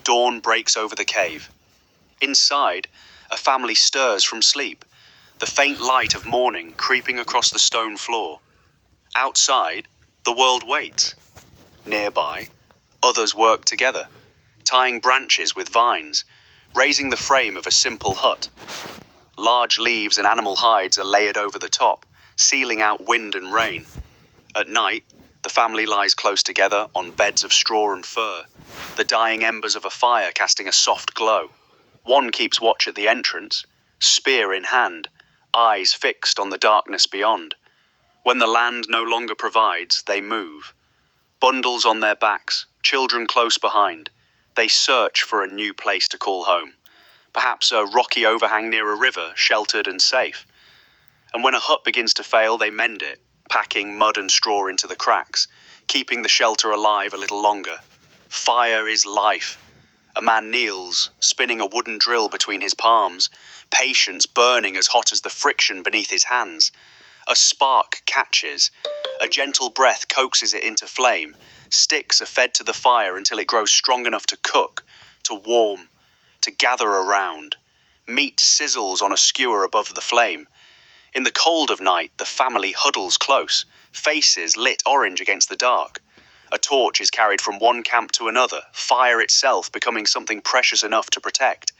Dawn breaks over the cave. Inside, a family stirs from sleep, the faint light of morning creeping across the stone floor. Outside, the world waits. Nearby, others work together, tying branches with vines, raising the frame of a simple hut. Large leaves and animal hides are layered over the top, sealing out wind and rain. At night, the family lies close together on beds of straw and fur, the dying embers of a fire casting a soft glow. One keeps watch at the entrance, spear in hand, eyes fixed on the darkness beyond. When the land no longer provides, they move. Bundles on their backs, children close behind. They search for a new place to call home. Perhaps a rocky overhang near a river, sheltered and safe. And when a hut begins to fail, they mend it, packing mud and straw into the cracks, keeping the shelter alive a little longer. Fire is life. A man kneels, spinning a wooden drill between his palms, patience burning as hot as the friction beneath his hands. A spark catches. A gentle breath coaxes it into flame. Sticks are fed to the fire until it grows strong enough to cook, to warm, to gather around. Meat sizzles on a skewer above the flame. In the cold of night, the family huddles close, faces lit orange against the dark. A torch is carried from one camp to another, fire itself becoming something precious enough to protect.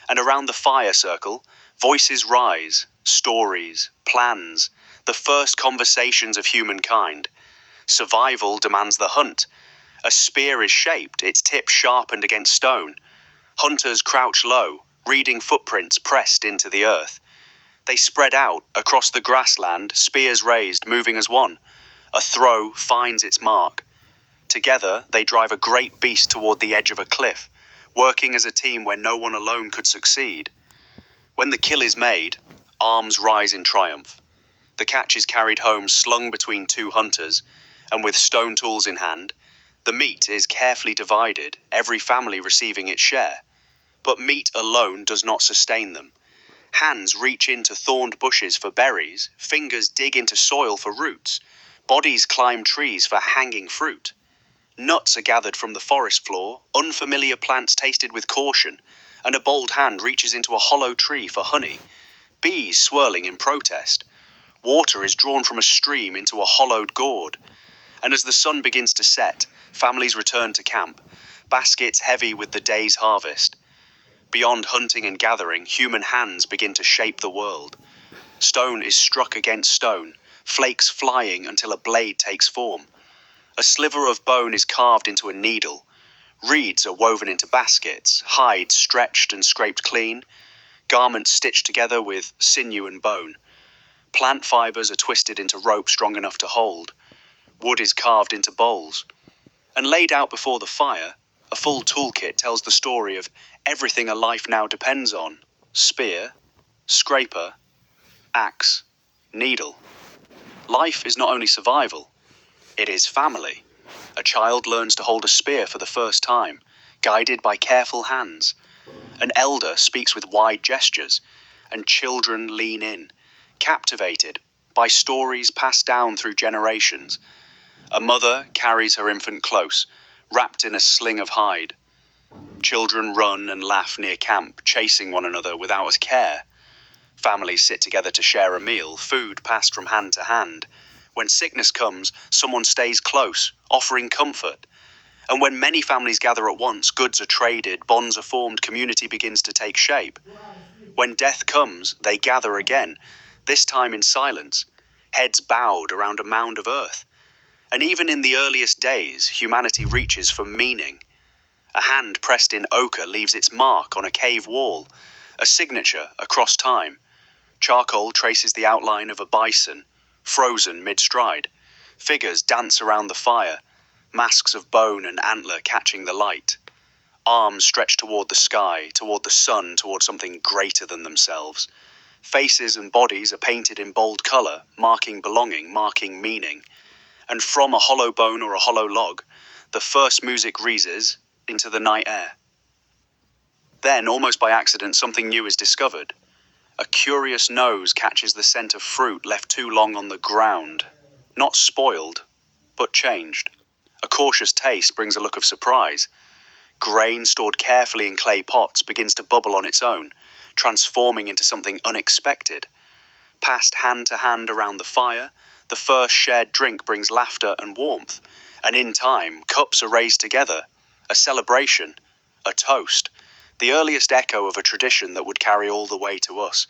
And around the fire circle, voices rise, stories, plans, the first conversations of humankind. Survival demands the hunt. A spear is shaped, its tip sharpened against stone. Hunters crouch low, reading footprints pressed into the earth. They spread out across the grassland, spears raised, moving as one. A throw finds its mark. Together, they drive a great beast toward the edge of a cliff, working as a team where no one alone could succeed. When the kill is made, arms rise in triumph. The catch is carried home slung between two hunters, and with stone tools in hand, the meat is carefully divided, every family receiving its share. But meat alone does not sustain them. Hands reach into thorned bushes for berries, fingers dig into soil for roots, bodies climb trees for hanging fruit. Nuts are gathered from the forest floor, unfamiliar plants tasted with caution, and a bold hand reaches into a hollow tree for honey. Bees swirling in protest. Water is drawn from a stream into a hollowed gourd. And as the sun begins to set, families return to camp, baskets heavy with the day's harvest. Beyond hunting and gathering, human hands begin to shape the world. Stone is struck against stone, flakes flying until a blade takes form. A sliver of bone is carved into a needle. Reeds are woven into baskets, hides stretched and scraped clean, garments stitched together with sinew and bone. Plant fibers are twisted into rope strong enough to hold. Wood is carved into bowls. And laid out before the fire, a full toolkit tells the story of everything a life now depends on: spear, scraper, axe, needle. Life is not only survival, it is family. A child learns to hold a spear for the first time, guided by careful hands. An elder speaks with wide gestures, and children lean in, captivated by stories passed down through generations. A mother carries her infant close, wrapped in a sling of hide. Children run and laugh near camp, chasing one another without a care. Families sit together to share a meal, food passed from hand to hand. When sickness comes, someone stays close, offering comfort. And when many families gather at once, goods are traded, bonds are formed, community begins to take shape. When death comes, they gather again, this time in silence, heads bowed around a mound of earth. And even in the earliest days, humanity reaches for meaning. A hand pressed in ochre leaves its mark on a cave wall, a signature across time. Charcoal traces the outline of a bison, frozen mid-stride. Figures dance around the fire, masks of bone and antler catching the light. Arms stretch toward the sky, toward the sun, toward something greater than themselves. Faces and bodies are painted in bold color, marking belonging, marking meaning. And from a hollow bone or a hollow log, the first music reaches into the night air. Then, almost by accident, something new is discovered. A curious nose catches the scent of fruit left too long on the ground. Not spoiled, but changed. A cautious taste brings a look of surprise. Grain stored carefully in clay pots begins to bubble on its own, transforming into something unexpected. Passed hand to hand around the fire, the first shared drink brings laughter and warmth, and in time, cups are raised together, a celebration, a toast, the earliest echo of a tradition that would carry all the way to us.